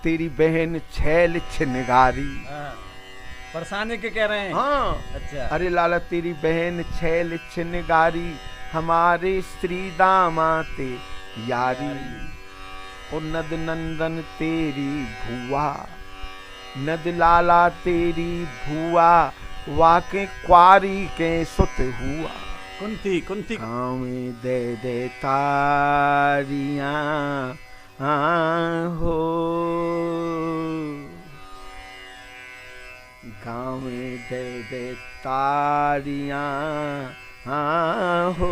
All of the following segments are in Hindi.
तेरी बहन छैल छिनगारी। बरसाने के कह रहे हैं। हाँ अच्छा। अरे लाला तेरी बहन छैल छिनगारी, हमारे श्री दामाते यारी। और नद नंदन तेरी भुआ, नद लाला तेरी भुआ, वाके क्वारी के सुत हुआ। कुंती कुंती गाँव में दे दे तारियां हो, गाँव में दे दे तारियां हो,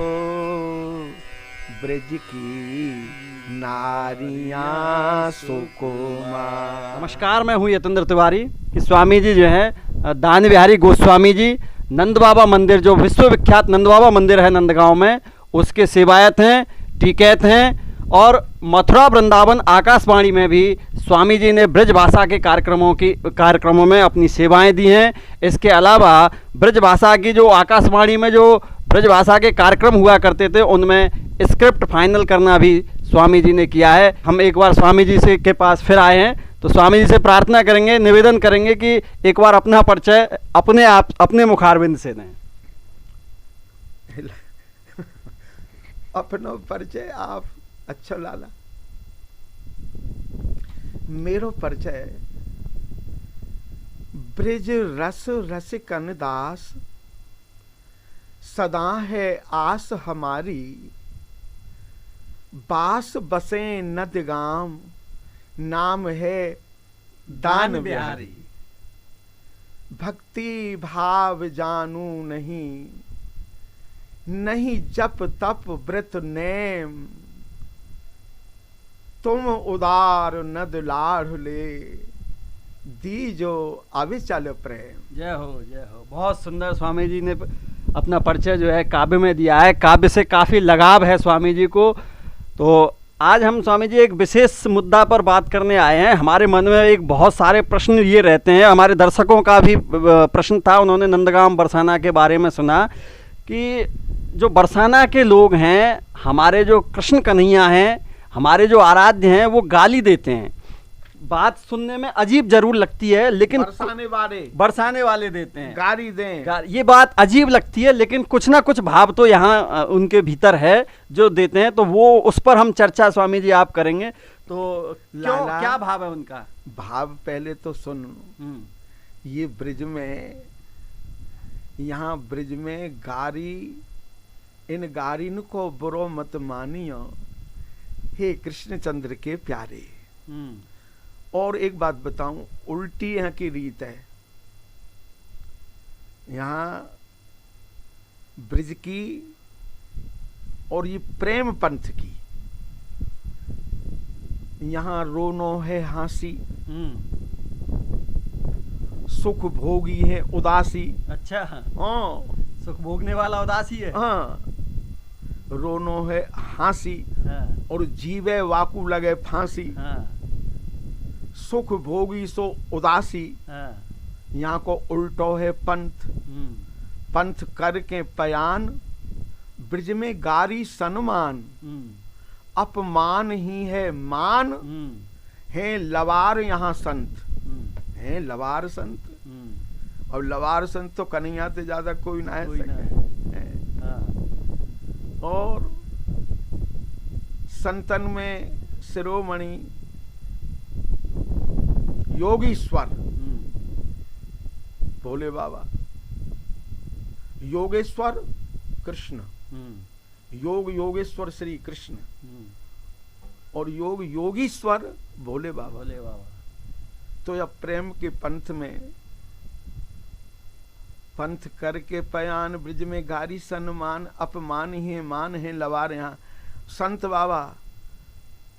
ब्रज की नारियां सुकुमार। नमस्कार, मैं हूँ यतेंद्र तिवारी। कि स्वामी जी जो है दान बिहारी गोस्वामी जी नंद बाबा मंदिर, जो विश्वविख्यात नंद बाबा मंदिर है नंदगांव में, उसके सेवायत हैं, टिकैत हैं। और मथुरा वृंदावन आकाशवाणी में भी स्वामी जी ने ब्रज भाषा के कार्यक्रमों में अपनी सेवाएं दी हैं। इसके अलावा ब्रज भाषा की जो आकाशवाणी में जो ब्रज भाषा के कार्यक्रम हुआ करते थे, उनमें स्क्रिप्ट फाइनल करना भी स्वामी जी ने किया है। हम एक बार स्वामी जी से के पास फिर आए हैं, तो स्वामी जी से प्रार्थना करेंगे, निवेदन करेंगे कि एक बार अपना परिचय अपने मुखारविंद से दें। अपनो परिचय आप। अच्छा लाला, मेरो परिचय ब्रिज रस रसिकन दास, सदा है आस हमारी, बास बसे नदगाम, नाम है दान बिहारी। भक्ति भाव जानू नहीं, नहीं जप तप व्रत नेम, तुम उदार नद लाढ़ले, दीजो अविचल प्रेम। जय हो जय हो। बहुत सुंदर स्वामी जी ने अपना परिचय जो है काव्य में दिया है। काव्य से काफ़ी लगाव है स्वामी जी को। तो आज हम स्वामी जी एक विशेष मुद्दा पर बात करने आए हैं। हमारे मन में एक बहुत सारे प्रश्न ये रहते हैं, हमारे दर्शकों का भी प्रश्न था। उन्होंने नंदगांव बरसाना के बारे में सुना कि जो बरसाना के लोग हैं, हमारे जो कृष्ण कन्हैया हैं, हमारे जो आराध्य हैं, वो गाली देते हैं। बात सुनने में अजीब जरूर लगती है, लेकिन बरसाने वाले देते हैं, गाली दें, ये बात अजीब लगती है, लेकिन कुछ ना कुछ भाव तो यहाँ उनके भीतर है जो देते हैं। तो वो उस पर हम चर्चा स्वामी जी आप करेंगे। तो क्या भाव है उनका? भाव पहले तो सुन। ये ब्रिज में, यहाँ ब्रिज में गारी, इन गारिन को बुरो मत मानियो, हे कृष्णचंद्र के प्यारे। और एक बात बताऊं, उल्टी यहाँ की रीत है। यहाँ ब्रिज की और ये प्रेम पंथ की, यहाँ रोनो है हंसी, सुख भोगी है उदासी। अच्छा। हाँ, सुख भोगने वाला उदासी है। हाँ, रोनो है हंसी। हाँ। और जीवे वाकू लगे फांसी। हाँ। सुख भोगी सो उदासी। हाँ। यहाँ को उल्टो है पंथ। पंथ करके पयान, ब्रिज में गारी सन्मान, अपमान ही है मान, है लवार यहाँ संत, है लवार संत। और लवार संत तो कन्हैया से ज्यादा कोई ना है। और संतन में शिरोमणि योगीश्वर भोले बाबा, योगेश्वर कृष्ण, योग योगेश्वर श्री कृष्ण, और योग योगीश्वर भोले बाबा। तो यह प्रेम के पंथ में, पंथ करके पयान, ब्रिज में गारी सन्मान, अपमान ही मान है लवार यहाँ संत बाबा।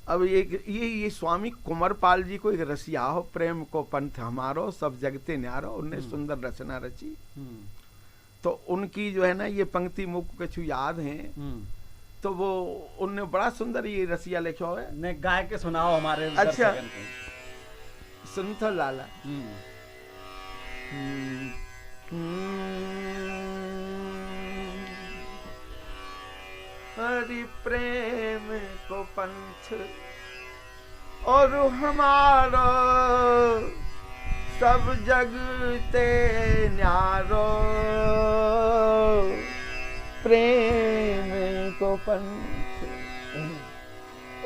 अब ये स्वामी कुंवरपाल जी को एक रसिया हो, प्रेम को पंथ हमारो, सब जगते न्यारो, उनने सुंदर रचना रची। तो उनकी जो है ना ये पंक्ति मुख कछु याद है। तो वो उनने बड़ा सुंदर ये रसिया लिखा है। ने गाय के सुनाओ हमारे। अच्छा सुन तो लाला। हरि प्रेम को पंथ और हमारो सब जगते न्यारो प्रेम को पंथ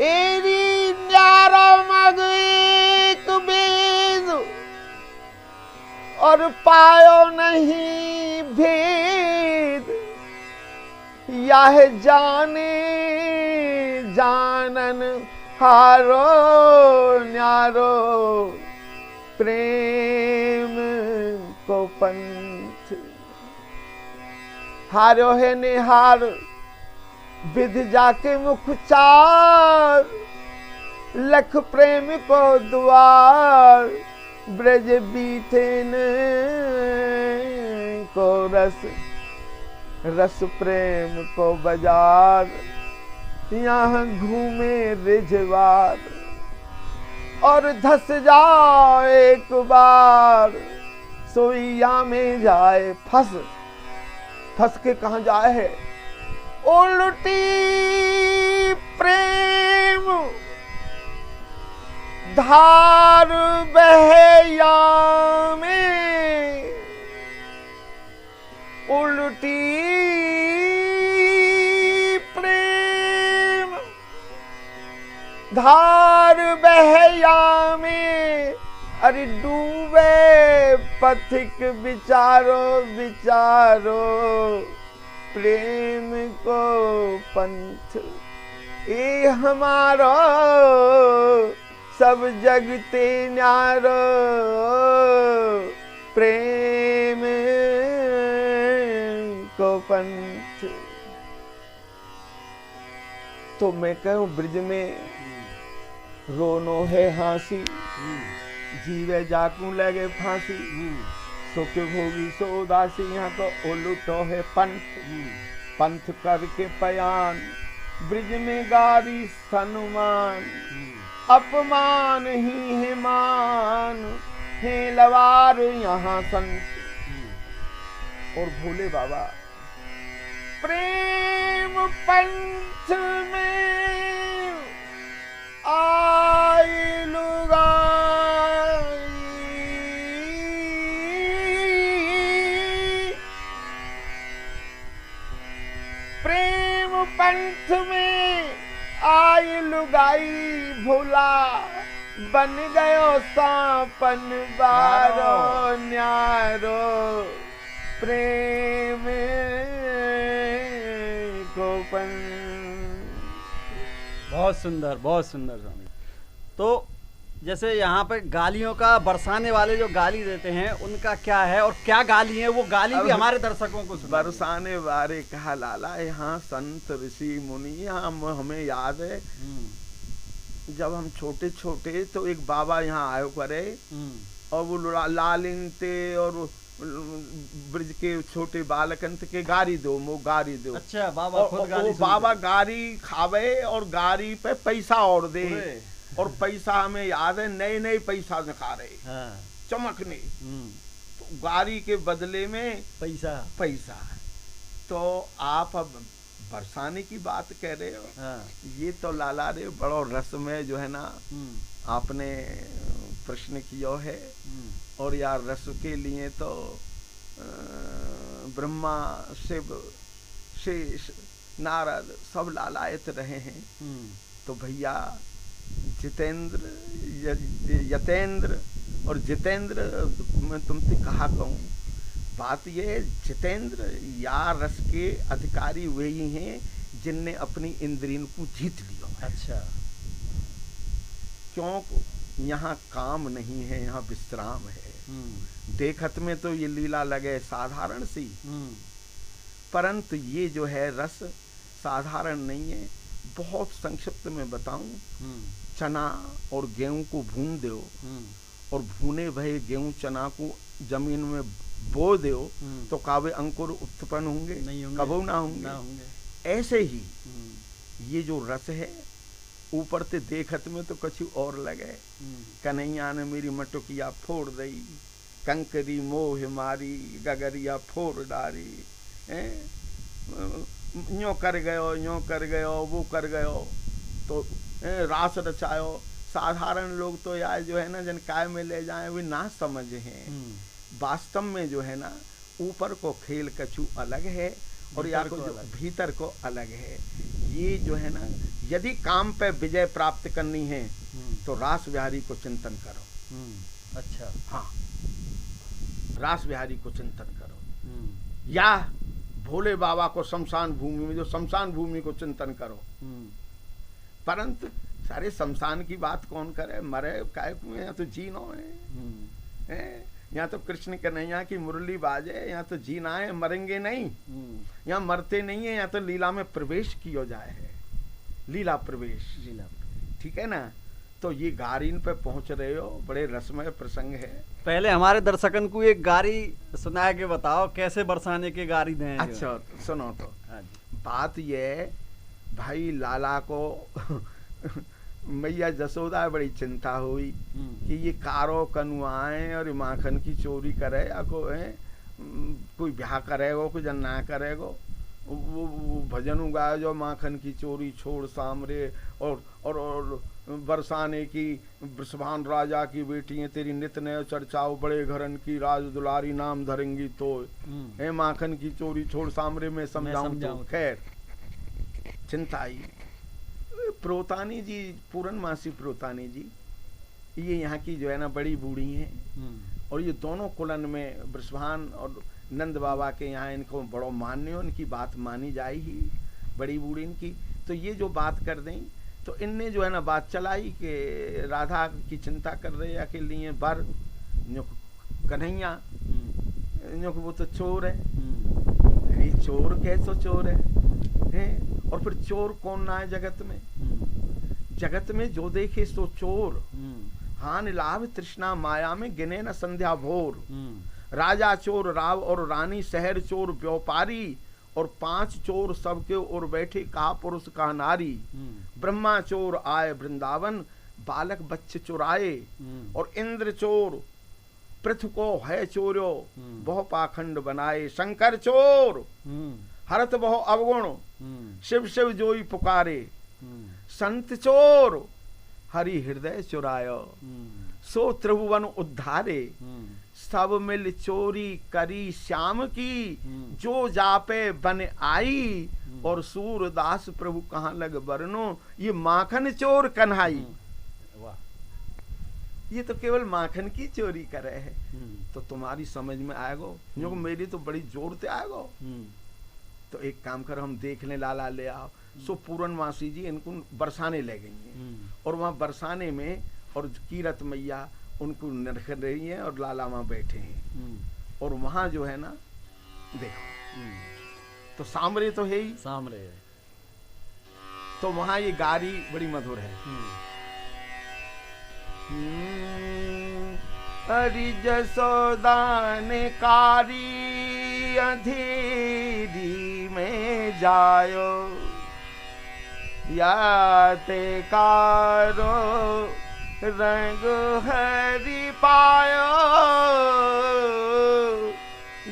एरी न्यारो मग एक बेद और पायो नहीं भेद यह जाने जानन हारो न्यारो प्रेम को पंथ हारो है निहार विध जाके मुख चार लख प्रेम को द्वार ब्रज बीठेन को रस रस प्रेम को बाजार यहाँ घूमे रिझवार और धस जाए एक बार सोइया में जाए फंस फंस के कहाँ जाए है उल्टी प्रेम धार बहया में उल्टी प्रेम धार बहया में अरे डूबे पथिक विचारो विचारो प्रेम को पंथ ए हमारो सब जगते न्यारो प्रेम को पंथ। तो मैं कहूं ब्रिज में रोनो है हासी जीवे जाकू लगे फांसी सुख भोगी सो उदासी यहाँ तो उलटो है पंथ पंथ करके पयान ब्रिज में गारी सनुमान अपमान ही है मान है लवार यहाँ संत और भोले बाबा प्रेम पंथ में आई लुगाई प्रेम पंथ में आई लुगाई भोला बन गयो सांपन बारो न्यारो प्रेम को बहुत सुंदर स्वामी। तो जैसे यहाँ पे गालियों का बरसाने वाले जो गाली देते हैं उनका क्या है और क्या गाली है, वो गाली भी हमारे दर्शकों को बरसाने वाले कहा लाला यहाँ संत ऋषि मुनि यहाँ हमें याद है जब हम छोटे छोटे तो एक बाबा यहाँ आयो करे और वो लालिन थे और ब्रिज के छोटे बालकन के गारी दो मो गारी दो। अच्छा बाबा खुद गाली बाबा गारी खावे और गारी पे पैसा और दे और पैसा हमें याद है नए नए पैसा दिखा रहे चमकने तो गारी के बदले में पैसा तो आप अब बरसाने की बात कह रहे हो ये तो लाला रे बड़ो रस में जो है ना आपने प्रश्न किया है और यार रस के लिए तो ब्रह्मा शिव शेष नारद सब लालायत रहे हैं तो भैया जितेंद्र यतेंद्र और जितेंद्र मैं तुमसे कहा कहूँ बात ये है जितेंद्र या रस के अधिकारी वही हैं जिनने अपनी इंद्रियों को जीत लिया। अच्छा क्यों यहाँ काम नहीं है यहाँ विश्राम है देखत में तो ये लीला लगे साधारण सी परंतु ये जो है रस साधारण नहीं है। बहुत संक्षिप्त में बताऊं चना और गेहूं को भून दो और भुने भये गेहूं चना को जमीन में बो दो तो कावे अंकुर उत्पन्न होंगे कबो ना होंगे। ऐसे ही ये जो रस है ऊपर से देखत में तो कुछ और लगे कन्हैया ने मेरी मटुकिया फोड़ दई कंकरी मोह मारी गगरिया फोड़ डारी यो कर गयो वो कर गयो तो रास रचायो साधारण लोग तो यार जो है ना जन काय में ले जाए वे ना समझ हैं। वास्तव में जो है ना ऊपर को खेल कछु अलग है और या को भीतर को अलग है। ये जो है ना यदि काम पे विजय प्राप्त करनी है तो रास बिहारी को चिंतन करो। अच्छा, हाँ, रास बिहारी को चिंतन करो या भोले बाबा को शमशान भूमि में, जो शमशान भूमि को चिंतन करो। परंतु सारे शमशान की बात कौन करे, मरे काय में, यहाँ तो जीनो है, यहाँ तो कृष्ण कन्हैया की मुरली बाजे, यहाँ तो जीना है, मरेंगे नहीं, यहाँ मरते नहीं है, यहाँ तो लीला में प्रवेश किया जाए है, लीला प्रवेश। ठीक है ना। तो ये गारीन पे पहुंच रहे हो, बड़े रसमय प्रसंग है। पहले हमारे दर्शकन को एक गारी सुना के बताओ कैसे बरसाने के गारी दें। अच्छा सुनो तो बात ये भाई लाला को मैया जसोदा बड़ी चिंता हुई कि ये कारो कनुआए और माखन की चोरी करे या कोई ब्याह करेगो कोई जन ना करेगो। वो भजन गाए जो माखन की चोरी छोड़ सामरे और बरसाने की वृषभान राजा की बेटी है तेरी नित नय चर्चाओ बड़े घरन की राज दुलारी नाम धरेंगी तो ए माखन की चोरी छोड़ सामरे में समझाऊं तो। खैर चिंता आई। प्रोतानी जी, पूरनमासी प्रोतानी जी, ये यहाँ की जो है ना बड़ी बूढ़ी हैं और ये दोनों कुलन में वृषभान और नंद बाबा के यहाँ इनको बड़ो मान्य, उनकी बात मानी जाए ही, बड़ी बूढ़ी इनकी। तो ये जो बात कर दें तो इनने जो है ना बात चलाई कि राधा की चिंता कर रहे या के लिए बर कन्हैया वो तो चोर है। अरे चोर कैसो चोर है? और फिर चोर कौन ना है जगत में? जगत में जो देखे सो चोर। हान लाभ तृष्णा माया में गिने न संध्या भोर। राजा चोर राव और रानी शहर चोर व्यापारी और 5 चोर सबके और बैठे कहा पुरुष कहा नारी। ब्रह्मा चोर आए वृंदावन बालक बच्चे चुराए और इंद्र चोर पृथ्वी को है चोरो बहु पाखंड बनाए। शंकर चोर हरत बहु अवगुण शिव शिव जोई पुकारे। संत चोर हरि हृदय चुरायो सो त्रिभुवन उद्धारे। सब मिल चोरी करी श्याम की जो जापे बन आई। और सूरदास प्रभु कहाँ लग बरनो ये माखन चोर कन्हाई। ये तो केवल माखन की चोरी करे है। तो तुम्हारी समझ में आएगो, जो मेरी तो बड़ी जोर से आएगो। तो एक काम कर, हम देख लें लाला ले आओ। सो पूरनमासी जी इनको बरसाने ले गई हैं और वहाँ बरसाने में और कीरत मैया उनको नरख रही है और लाला वहाँ बैठे हैं। और वहाँ जो है ना देखो तो सामरे तो है ही, सामरे है। तो वहाँ ये गारी बड़ी मधुर है। हरि जसोदान कारी अंधेरी में जायो या ते कारो रंग हरि पायो।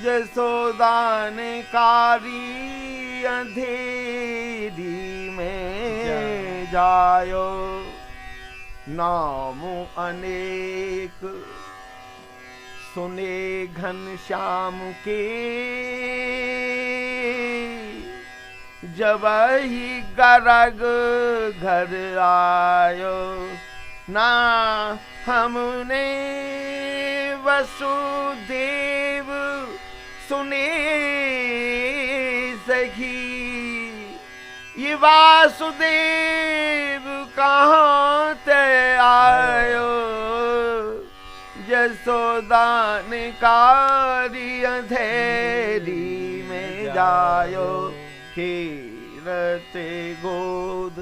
जसोदान कारी अंधेरी में जायो। नाम अनेक सुने घन श्याम के जब ही गरग घर आयो। ना हमने वसुदेव सुने सखी ये वासुदेव कहाँ ते आयो। जसोदान कारी अंधेरी में जायो खेरते गोद।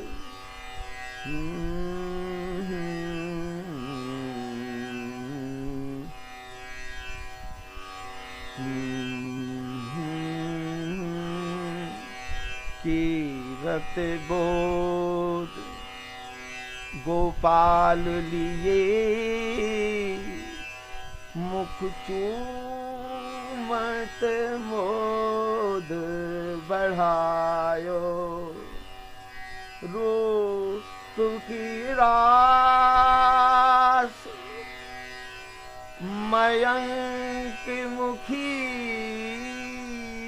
कीरत गोद गोपाल लिए मुख चूमत मोद बढ़ायो। रूप की रा रास मयंक मुखी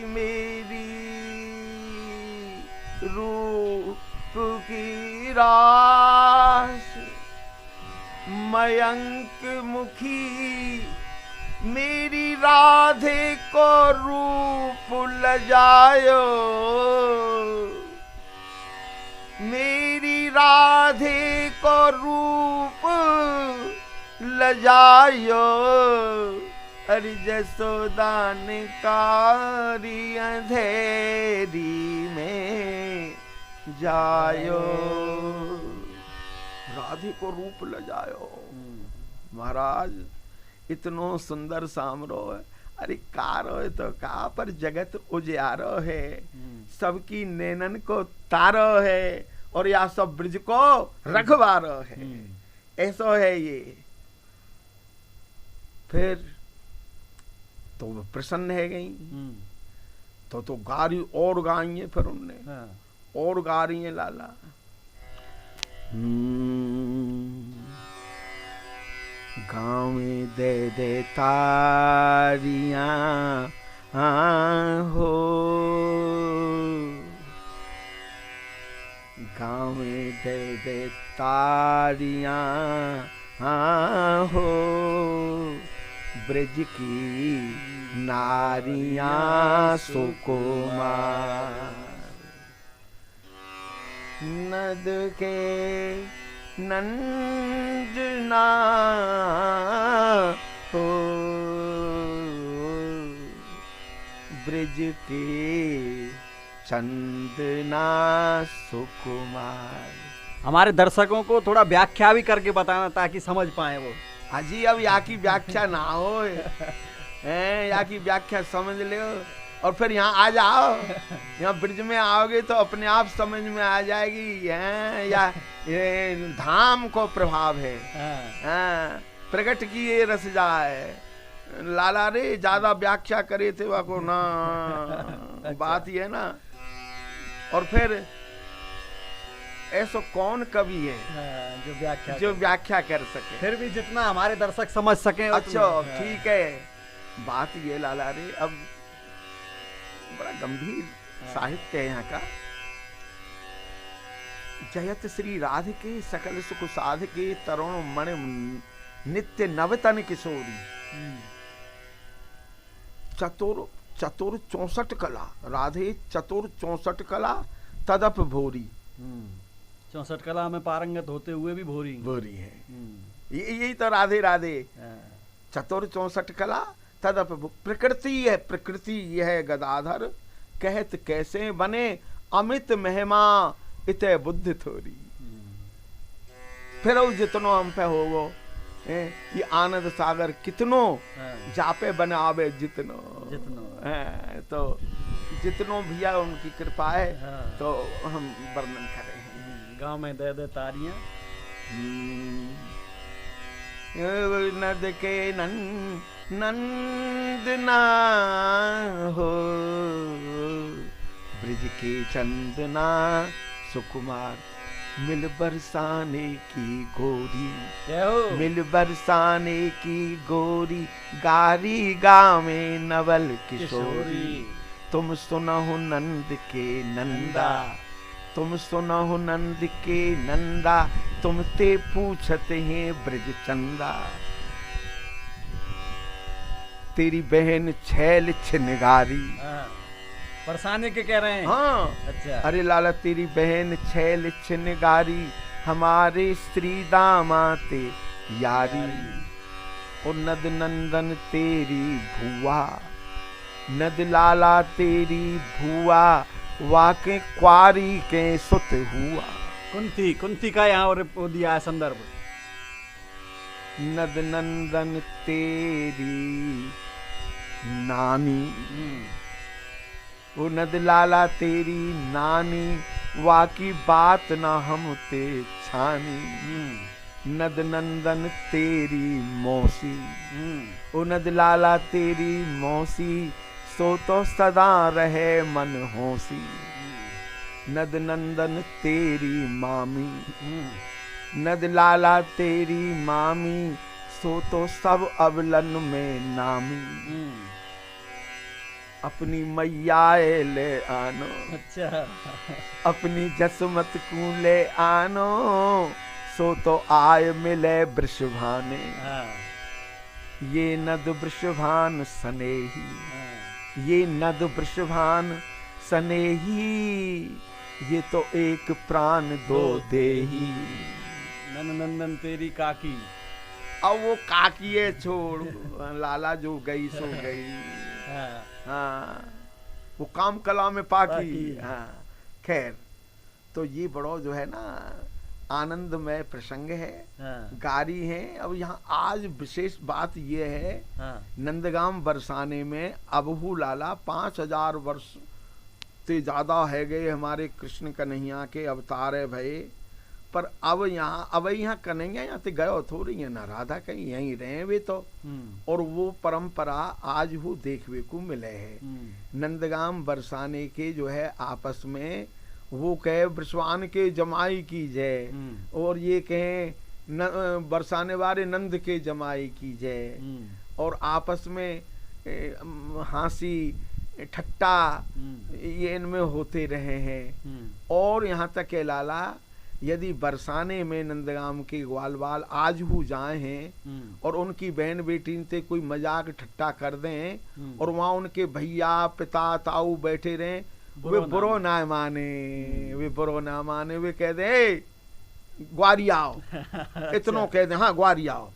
मेरी रूप की रास मयंक मुखी मेरी राधे को रूप लजायो मेरी राधे को रूप लजायो अरे जसोदा ने कारी अंधेरी में जायो राधे को रूप लजायो। महाराज इतनो सुंदर सामरो है, अरे कारो है तो का पर जगत उजियारो है, सबकी नैनन को तारो है और या सब ब्रज को रखवारो है, ऐसो है ये। फिर तो वो प्रसन्न है गई तो गारी और गाई है, फिर उनने और गा रही है लाला। गाँव में दे दे तारियां हो गाँव में दे दे तारियां हो ब्रज की नारियां सुकुमार नद के नंजना हो ब्रज के चंदना सुकुमार। हमारे दर्शकों को थोड़ा व्याख्या भी करके बताना ताकि समझ पाए वो। हाजी अब यहाँ की व्याख्या ना हो यहाँ की व्याख्या समझ ले और फिर यहाँ आ जाओ, यहाँ ब्रिज में आओगे तो अपने आप समझ में आ जाएगी या ये धाम को प्रभाव है। प्रकट की ये रस जाए लाला रे ज्यादा व्याख्या करे थे वह को ना बात ये ना। और फिर ऐसा कौन कवि है जो व्याख्या कर सके, फिर भी जितना हमारे दर्शक समझ सके। अच्छा ठीक है, बात ये लाला रे अब बड़ा गंभीर साहित्य है यहाँ का। जयत श्री राधिके सकल सुख साधके तरुण मण नित्य नवतन किशोरी चतुर 64 कला राधे चतुर 64 कला तदप भोरी। 64 कला में पारंगत होते हुए भी भोरी है। यही तो राधे राधे चतुर 64 कला तदप प्रकृति है, प्रकृति यह गदाधर कहत कैसे बने अमित महिमा इते बुद्धि थोरी। फिर जितनो हम पे होगो ये आनंद सागर कितनो जापे बनावे जितनो तो जितनो भैया उनकी कृपा है तो हम वर्णन करें। गांव में दे दे तारियां नद के नंदना हो ब्रिज के चंदना सुकुमार मिल बरसाने की गोरी मिल बरसाने की गोरी गारी गावे नवल किशोरी। तुम सुनहु नंद के नंदा तुम सुनहु नंद के नंदा तुम ते पूछते हैं ब्रज चंदा। तेरी बहन छैल छिनगारी बरसाने के कह रहे हैं। हाँ अच्छा। अरे लाला तेरी बहन छैल छिनगारी हमारे श्री दामाते यारी। और नद नंदन तेरी भुआ नद लाला तेरी भुआ वाके क्वारी के सुत हुआ। कुंती का यहाँ और दिया है संदर्भ। नद नंदन तेरी नानी वो नद लाला तेरी नानी वाकी बात ना हम ते छानी। नद नंदन तेरी मौसी ओ नद लाला तेरी मौसी सो तो सदा रहे मन होसी। नद नंदन तेरी मामी नद लाला तेरी मामी, सो तो सब अवलन में नामी। अपनी मैया ले आनो, अच्छा। अपनी जसमत को ले आनो, सो तो आय मिले वृषभाने। ये नद वृषभान सनेही, ये नद वृषभान सनेही, ये तो एक प्राण दो देही। नंदन तेरी काकी, अब वो काकी है छोड़, लाला जो गई सो गई। हाँ, वो काम कला में पाकी। हाँ, खैर, तो ये बड़ो जो है ना आनंदमय प्रसंग है। गारी है। अब यहाँ आज विशेष बात ये है, नंदगाम बरसाने में अबहू लाला 5000 वर्ष से ज्यादा है गए हमारे कृष्ण कन्हैया के अवतार है भये, पर अब यहाँ कन्हैया यहाँ ते गयो थोड़ी है ना, राधा कहीं यहीं रहे वे तो। और वो परंपरा आज वो देखने को मिले है। नंदगाम बरसाने के जो है आपस में वो कहे वृषवान के जमाई की जय, और ये कहे बरसाने वाले नंद के जमाई की जय, और आपस में हंसी ठट्टा ये इनमें होते रहे हैं। और यहाँ तक के लाला यदि बरसाने में नंदगाम के ग्वाल बाल आज हु जाए हैं और उनकी बहन बेटी से कोई मजाक ठट्टा कर दें, और वहाँ उनके भैया पिता ताऊ बैठे रहें, वे बुरो ना माने, वे बुरो ना माने, वे कह दे ग्वारी आओ, इतनो कह दे हाँ ग्वारी आओ।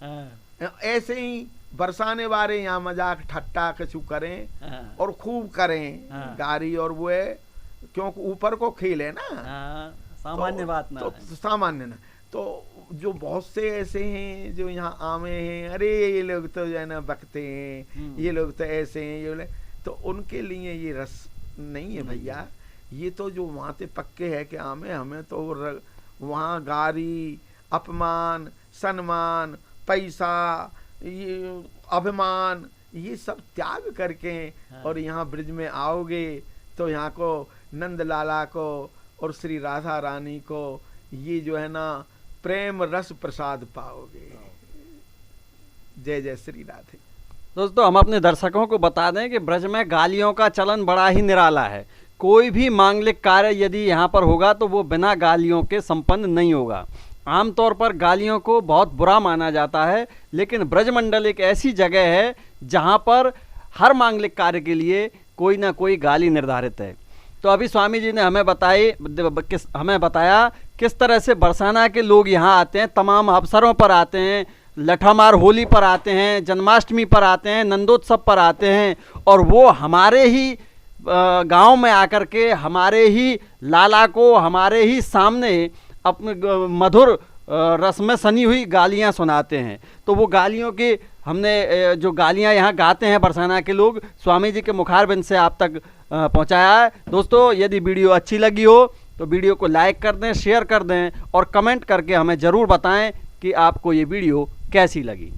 ऐसे ही बरसाने वाले यहाँ मजाक ठट्टा कछु करें और खूब करें गारी, और वो है क्योंकि ऊपर को खेल है ना, सामान्य बात ना, तो सामान्य ना। तो जो बहुत से ऐसे हैं जो यहाँ आमे हैं, अरे ये लोग तो जो है ना बकते हैं, ये लोग तो ऐसे हैं, ये तो उनके लिए ये रस नहीं है भैया। ये तो जो वहाँ पे पक्के है कि आमे, हमें तो वहाँ गारी, अपमान, सम्मान, पैसा, ये अभिमान, ये सब त्याग करके और यहाँ ब्रिज में आओगे तो यहाँ को नंद लाला को और श्री राधा रानी को ये जो है ना प्रेम रस प्रसाद पाओगे। जय जय श्री राधे। दोस्तों, हम अपने दर्शकों को बता दें कि ब्रज में गालियों का चलन बड़ा ही निराला है। कोई भी मांगलिक कार्य यदि यहाँ पर होगा तो वो बिना गालियों के संपन्न नहीं होगा। आमतौर पर गालियों को बहुत बुरा माना जाता है, लेकिन ब्रजमंडल एक ऐसी जगह है जहाँ पर हर मांगलिक कार्य के लिए कोई ना कोई गाली निर्धारित है। तो अभी स्वामी जी ने हमें बताया किस तरह से बरसाना के लोग यहाँ आते हैं, तमाम अवसरों पर आते हैं, लठामार होली पर आते हैं, जन्माष्टमी पर आते हैं, नंदोत्सव पर आते हैं, और वो हमारे ही गांव में आकर के हमारे ही लाला को हमारे ही सामने अपने मधुर रस में सनी हुई गालियाँ सुनाते हैं। तो वो गालियों की हमने जो गालियाँ यहाँ गाते हैं बरसाना के लोग, स्वामी जी के मुखारबिंद से आप तक पहुँचाया है। दोस्तों, यदि वीडियो अच्छी लगी हो तो वीडियो को लाइक कर दें, शेयर कर दें और कमेंट करके हमें ज़रूर बताएं कि आपको ये वीडियो कैसी लगी।